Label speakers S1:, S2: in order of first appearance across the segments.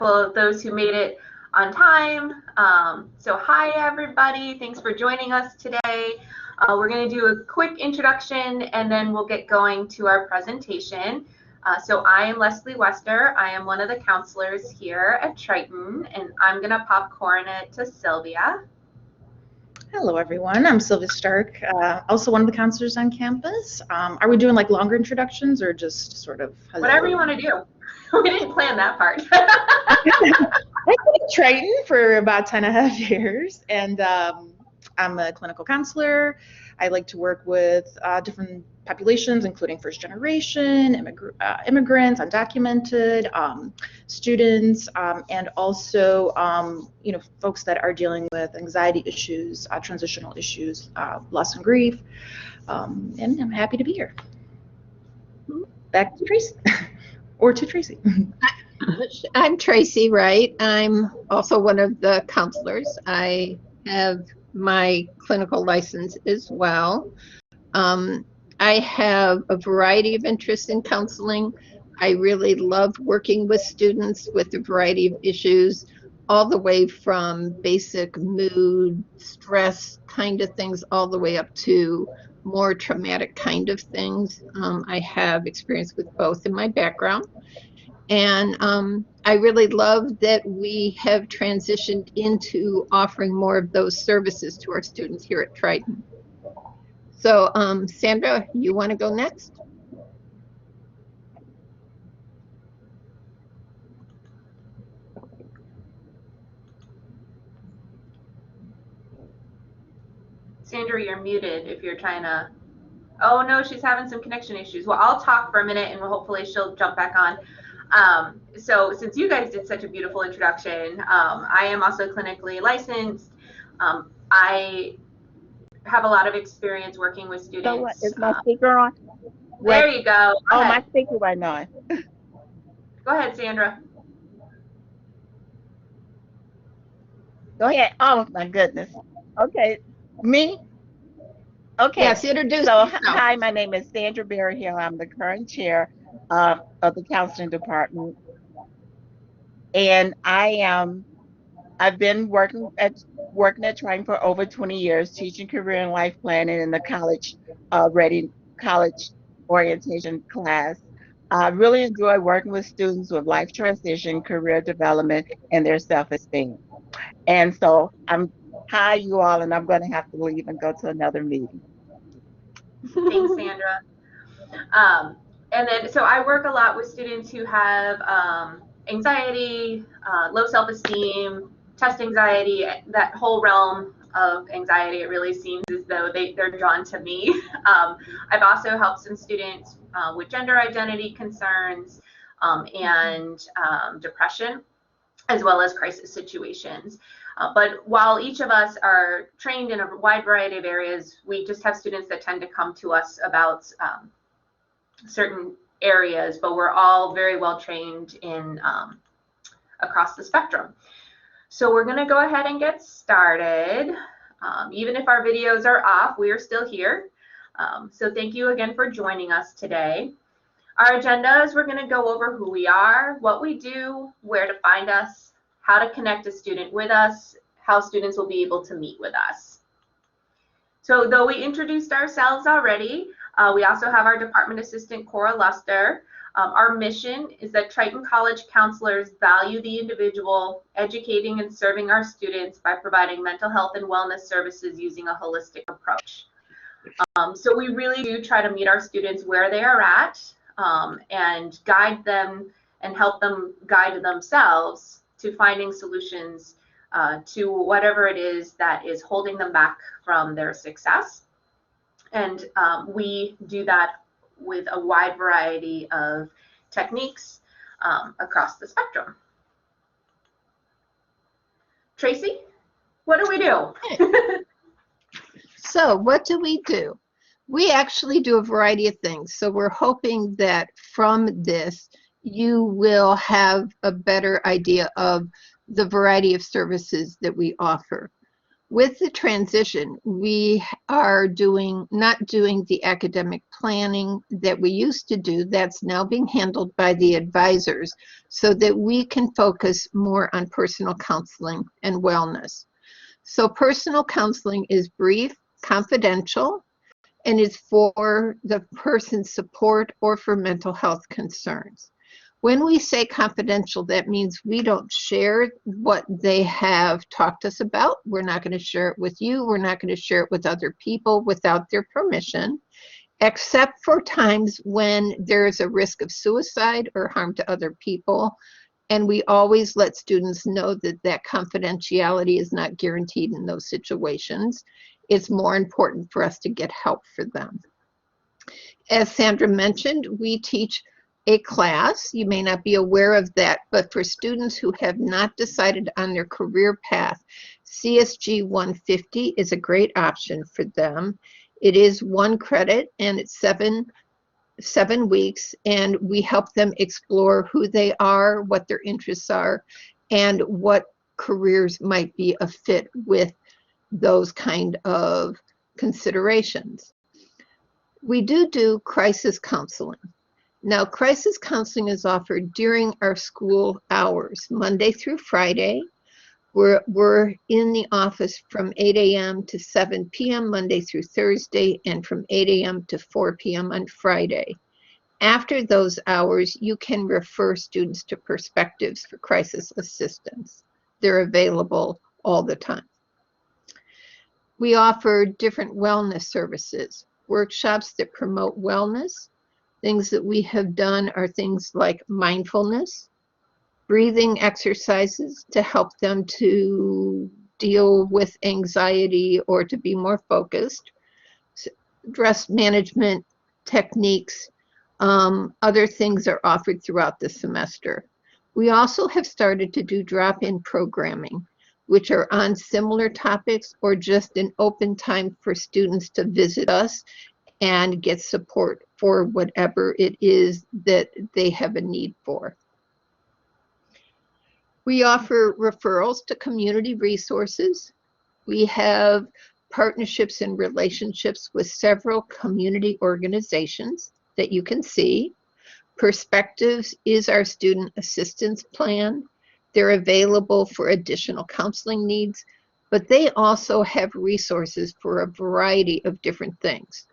S1: of those who made it on time. So hi everybody, thanks for joining us today. We're going to do a quick introduction and then we'll get going to our presentation. So I am Leslie Wester. I am one of the counselors here at Triton, and I'm going to popcorn it to Sylvia.
S2: Hello everyone, I'm Sylvia Stark, also one of the counselors on campus. Are we doing like longer introductions or just sort of hello?
S1: Whatever you want to do. We didn't plan that part.
S2: I've been at Triton for about 10.5 years, and I'm a clinical counselor. I like to work with different populations, including first generation, immigrants, undocumented, students, and also folks that are dealing with anxiety issues, transitional issues, loss and grief, and I'm happy to be here. Back to Tracy, or to Tracy.
S3: I'm Tracy Wright. I'm also one of the counselors. I have my clinical license as well. I have a variety of interests in counseling. I really love working with students with a variety of issues, all the way from basic mood, stress kind of things, all the way up to more traumatic kind of things. I have experience with both in my background. And I really love that we have transitioned into offering more of those services to our students here at Triton. So Sandra, you want to go next?
S1: Sandra, you're muted if you're trying to. Oh no, she's having some connection issues. Well, I'll talk for a minute and hopefully she'll jump back on. So since you guys did such a beautiful introduction, I am also clinically licensed. I have a lot of experience working with students.
S4: So what, is my speaker on?
S1: There you go.
S4: Oh, my speaker right now.
S1: Go ahead, Sandra.
S4: Go ahead. Oh my goodness. Okay, me? Okay.
S3: Yes, introduce
S4: So
S3: yourself.
S4: hi, my name is Sandra Berryhill. I'm the current chair of the counseling department, and I've been working at Triton for over 20 years, teaching career and life planning in the college orientation class. I really enjoy working with students with life transition, career development, and their self-esteem. And so hi you all, and I'm going to have to leave and go to another meeting.
S1: Thanks, Sandra. And then, so I work a lot with students who have anxiety, low self-esteem, test anxiety, that whole realm of anxiety. It really seems as though they're drawn to me. I've also helped some students with gender identity concerns and depression, as well as crisis situations. But while each of us are trained in a wide variety of areas, we just have students that tend to come to us about certain areas, but we're all very well trained in across the spectrum. So we're going to go ahead and get started. Even if our videos are off, we are still here. So thank you again for joining us today. Our agenda is we're going to go over who we are, what we do, where to find us, how to connect a student with us, how students will be able to meet with us. So though we introduced ourselves already, we also have our department assistant, Cora Luster. Our mission is that Triton College counselors value the individual, educating and serving our students by providing mental health and wellness services using a holistic approach. So we really do try to meet our students where they are at and guide them and help them guide themselves to finding solutions to whatever it is that is holding them back from their success. And we do that with a wide variety of techniques across the spectrum. Tracy, what do we do?
S3: So what do? We actually do a variety of things. So we're hoping that from this, you will have a better idea of the variety of services that we offer. With the transition, we are not doing the academic planning that we used to do. That's now being handled by the advisors so that we can focus more on personal counseling and wellness. So personal counseling is brief, confidential, and is for the person's support or for mental health concerns. When we say confidential, that means we don't share what they have talked to us about. We're not going to share it with you. We're not going to share it with other people without their permission, except for times when there is a risk of suicide or harm to other people. And we always let students know that that confidentiality is not guaranteed in those situations. It's more important for us to get help for them. As Sandra mentioned, we teach a class. You may not be aware of that, but for students who have not decided on their career path, CSG 150 is a great option for them. It is 1 credit and it's seven weeks, and we help them explore who they are, what their interests are, and what careers might be a fit with those kind of considerations. We do crisis counseling. Now, crisis counseling is offered during our school hours, Monday through Friday. We're in the office from 8 a.m. to 7 p.m. Monday through Thursday, and from 8 a.m. to 4 p.m. on Friday. After those hours, you can refer students to Perspectives for crisis assistance. They're available all the time. We offer different wellness services, workshops that promote wellness. Things that we have done are things like mindfulness, breathing exercises to help them to deal with anxiety or to be more focused, stress management techniques. Other things are offered throughout the semester. We also have started to do drop-in programming, which are on similar topics or just an open time for students to visit us and get support for whatever it is that they have a need for. We offer referrals to community resources. We have partnerships and relationships with several community organizations that you can see. Perspectives is our student assistance plan. They're available for additional counseling needs, but they also have resources for a variety of different things.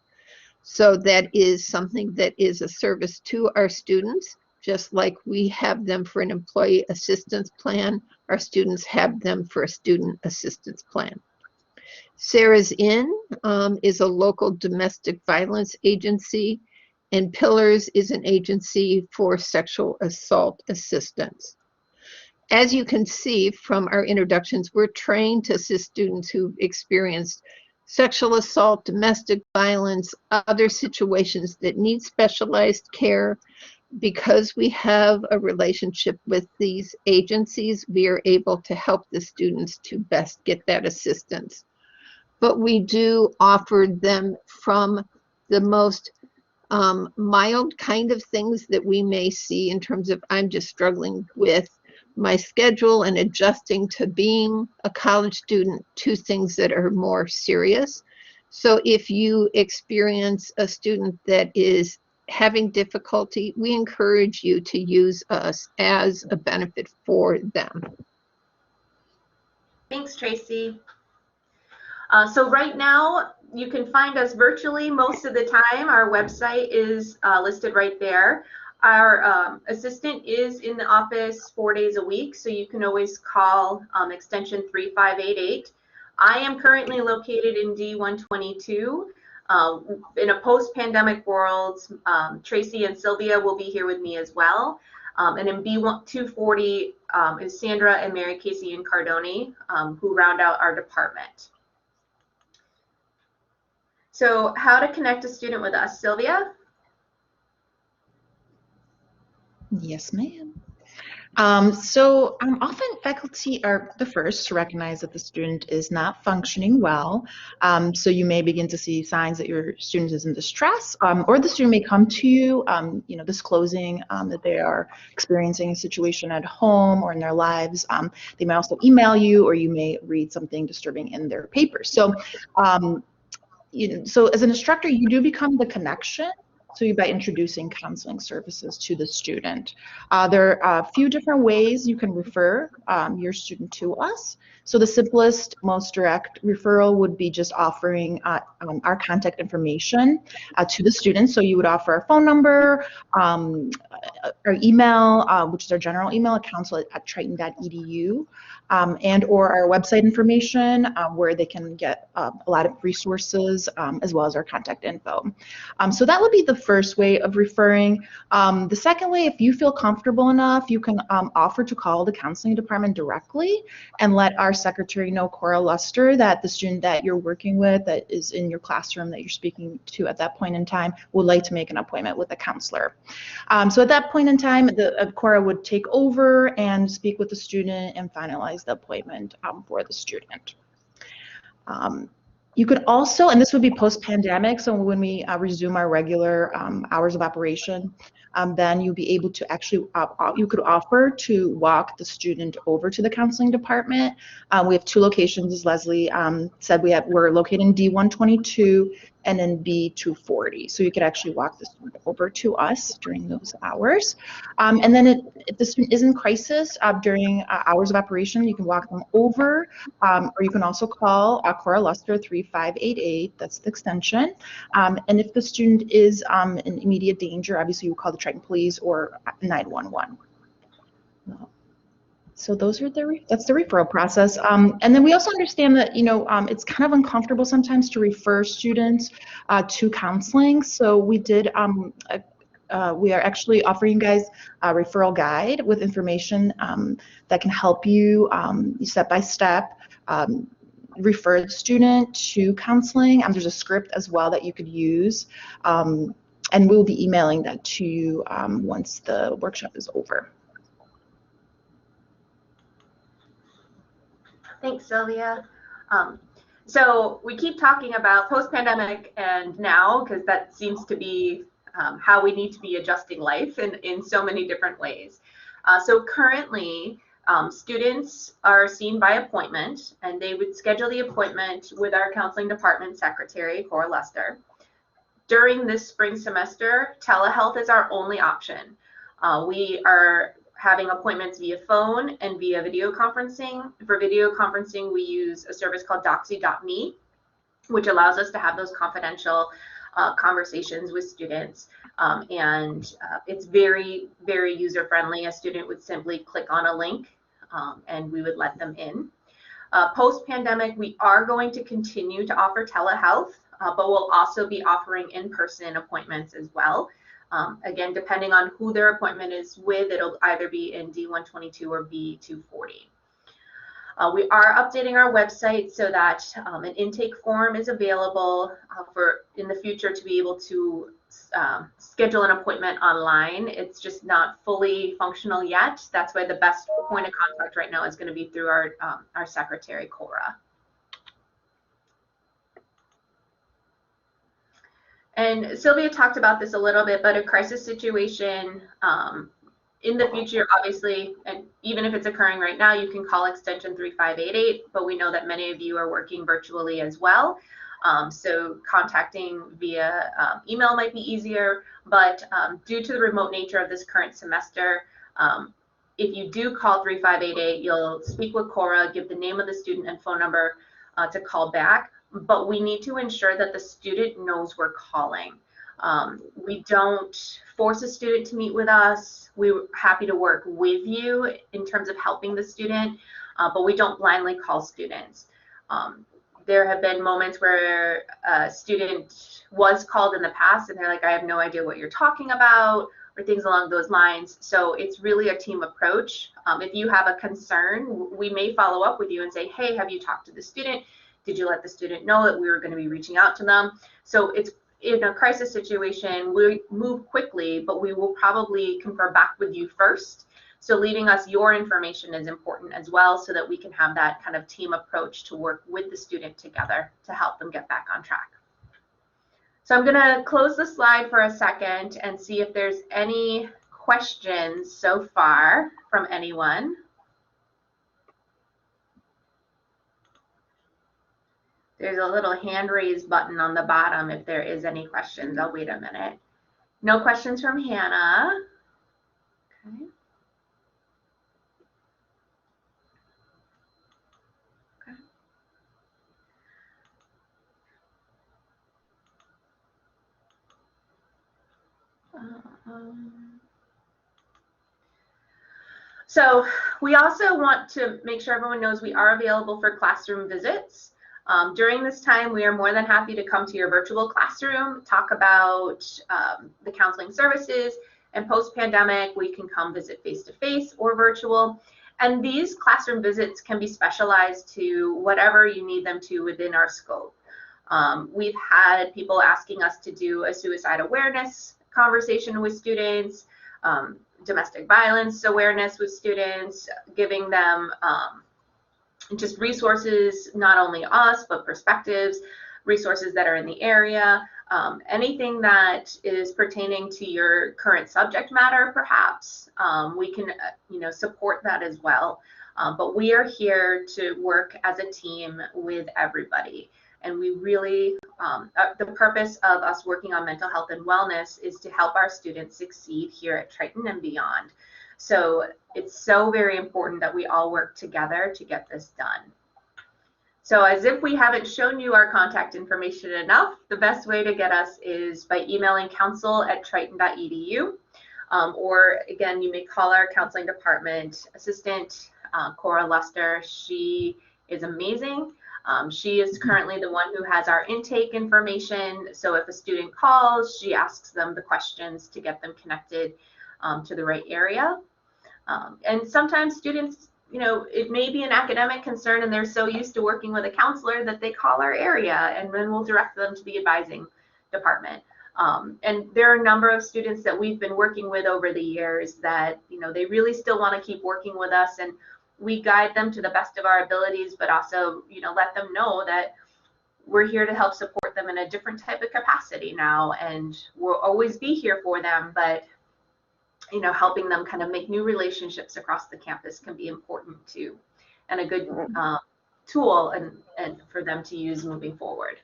S3: So that is something that is a service to our students, just like we have them for an employee assistance plan, our students have them for a student assistance plan. Sarah's Inn is a local domestic violence agency, and Pillars is an agency for sexual assault assistance. As you can see from our introductions, we're trained to assist students who've experienced sexual assault, domestic violence, other situations that need specialized care. Because we have a relationship with these agencies, we are able to help the students to best get that assistance. But we do offer them from the most mild kind of things that we may see in terms of, I'm just struggling with my schedule and adjusting to being a college student, to things that are more serious. So if you experience a student that is having difficulty, we encourage you to use us as a benefit for them.
S1: Thanks, Tracy. So right now, you can find us virtually most of the time. Our website is listed right there. Our assistant is in the office 4 days a week, so you can always call extension 3588. I am currently located in D122. In a post-pandemic world, Tracy and Sylvia will be here with me as well. And in B240 is Sandra and Mary Casey and Cardoni, who round out our department. So how to connect a student with us, Sylvia?
S2: Yes, ma'am. Often faculty are the first to recognize that the student is not functioning well. So you may begin to see signs that your student is in distress, or the student may come to you, disclosing that they are experiencing a situation at home or in their lives. They may also email you, or you may read something disturbing in their papers. So as an instructor, you do become the connection. So by introducing counseling services to the student. There are a few different ways you can refer your student to us. So the simplest, most direct referral would be just offering our contact information to the student. So you would offer our phone number, our email, which is our general email at counsel@triton.edu. And or our website information where they can get a lot of resources as well as our contact info. So that would be the first way of referring. The second way, if you feel comfortable enough, you can offer to call the counseling department directly and let our secretary know, Cora Luster, that the student that you're working with that is in your classroom that you're speaking to at that point in time would like to make an appointment with a counselor. So at that point in time, Cora would take over and speak with the student and finalize the appointment for the student. You could also, and this would be post-pandemic, so when we resume our regular hours of operation, then you'll be able to actually, you could offer to walk the student over to the counseling department. We have 2 locations, as Leslie said. We're located in D122 and then B240. So you could actually walk the student over to us during those hours. And then if the student is in crisis during hours of operation, you can walk them over, or you can also call Cora Luster 3588, that's the extension. And if the student is in immediate danger, obviously you would call the Triton Police or 911. So that's the referral process. And then we also understand that, it's kind of uncomfortable sometimes to refer students to counseling. So we are actually offering you guys a referral guide with information that can help you step by step refer the student to counseling. There's a script as well that you could use. And we'll be emailing that to you once the workshop is over.
S1: Thanks, Sylvia. So we keep talking about post-pandemic and now, because that seems to be how we need to be adjusting life in so many different ways. So currently, students are seen by appointment, and they would schedule the appointment with our counseling department secretary, Cora Luster. During this spring semester, telehealth is our only option. We are having appointments via phone and via video conferencing. For video conferencing, we use a service called Doxy.me, which allows us to have those confidential conversations with students. It's very, very user-friendly. A student would simply click on a link and we would let them in. Post-pandemic, we are going to continue to offer telehealth, but we'll also be offering in-person appointments as well. Again, depending on who their appointment is with, it'll either be in D122 or B240. We are updating our website so that an intake form is available for in the future to be able to schedule an appointment online. It's just not fully functional yet. That's why the best point of contact right now is going to be through our secretary, Cora. And Sylvia talked about this a little bit, but a crisis situation in the future, obviously, and even if it's occurring right now, you can call extension 3588, but we know that many of you are working virtually as well. So contacting via email might be easier, but due to the remote nature of this current semester, if you do call 3588, you'll speak with Cora, give the name of the student and phone number to call back. But we need to ensure that the student knows we're calling. We don't force a student to meet with us. We're happy to work with you in terms of helping the student, but we don't blindly call students. There have been moments where a student was called in the past and they're like, I have no idea what you're talking about, or things along those lines. So it's really a team approach. If you have a concern, we may follow up with you and say, hey, have you talked to the student? Did you let the student know that we were going to be reaching out to them? So it's in a crisis situation, we move quickly, but we will probably confer back with you first So leaving us your information is important as well, so that we can have that kind of team approach to work with the student together to help them get back on track. So I'm going to close the slide for a second and see if there's any questions so far from anyone. There's a little hand raise button on the bottom if there is any questions. I'll wait a minute. No questions from Hannah. Okay. So we also want to make sure everyone knows we are available for classroom visits. During this time, we are more than happy to come to your virtual classroom, talk about the counseling services, and post-pandemic, we can come visit face-to-face or virtual. And these classroom visits can be specialized to whatever you need them to within our scope. We've had people asking us to do a suicide awareness conversation with students, domestic violence awareness with students, giving them just resources, not only us, but perspectives, resources that are in the area, anything that is pertaining to your current subject matter, perhaps. We can support that as well. But we are here to work as a team with everybody. And we really, the purpose of us working on mental health and wellness is to help our students succeed here at Triton and beyond. So it's so very important that we all work together to get this done. So as if we haven't shown you our contact information enough, the best way to get us is by emailing counsel@triton.edu. Or again, you may call our counseling department assistant, Cora Luster. She is amazing. She is currently the one who has our intake information. So if a student calls, she asks them the questions to get them connected to the right area. And sometimes students, it may be an academic concern and they're so used to working with a counselor that they call our area, and then we'll direct them to the advising department. And there are a number of students that we've been working with over the years that, they really still want to keep working with us, and we guide them to the best of our abilities, but also, let them know that we're here to help support them in a different type of capacity now, and we'll always be here for them, but helping them kind of make new relationships across the campus can be important too, and a good tool and for them to use moving forward.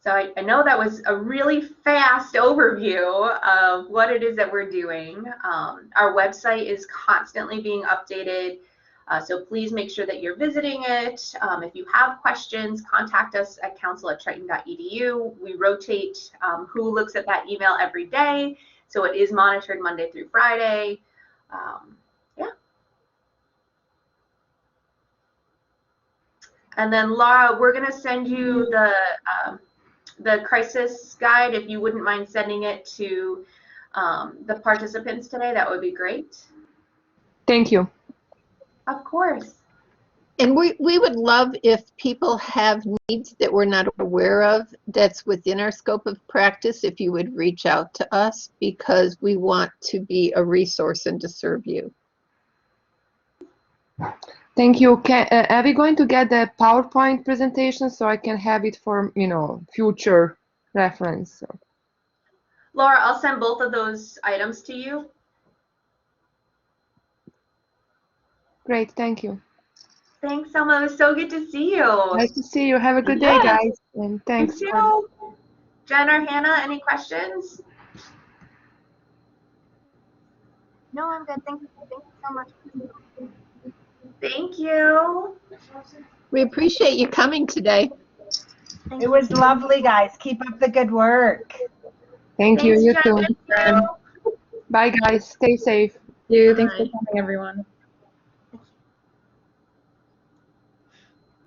S1: So I know that was a really fast overview of what it is that we're doing. Our website is constantly being updated, so please make sure that you're visiting it. If you have questions, contact us at counsel@triton.edu. We rotate who looks at that email every day, so it is monitored Monday through Friday. Yeah. And then Laura, we're going to send you the crisis guide. If you wouldn't mind sending it to the participants today, that would be great.
S5: Thank you.
S1: Of course.
S3: And we would love if people have needs that we're not aware of that's within our scope of practice, if you would reach out to us, because we want to be a resource and to serve you.
S5: Thank you. Are we going to get the PowerPoint presentation so I can have it for, future reference?
S1: Laura, I'll send both of those items to you.
S5: Great, thank you.
S1: Thanks, Selma. It was so good to see you.
S5: Nice to see you. Have a good day, guys. And thanks.
S1: You too. Jen or Hannah, any questions?
S6: No, I'm good. Thank you so much.
S1: Thank you.
S3: We appreciate you coming today.
S6: Thank
S7: It was lovely, guys. Keep up the good work.
S5: Thank you.
S1: Thanks,
S5: You
S1: Jen.
S5: too.
S1: Thank you.
S5: Bye, guys. Stay safe.
S2: Thanks for coming, everyone.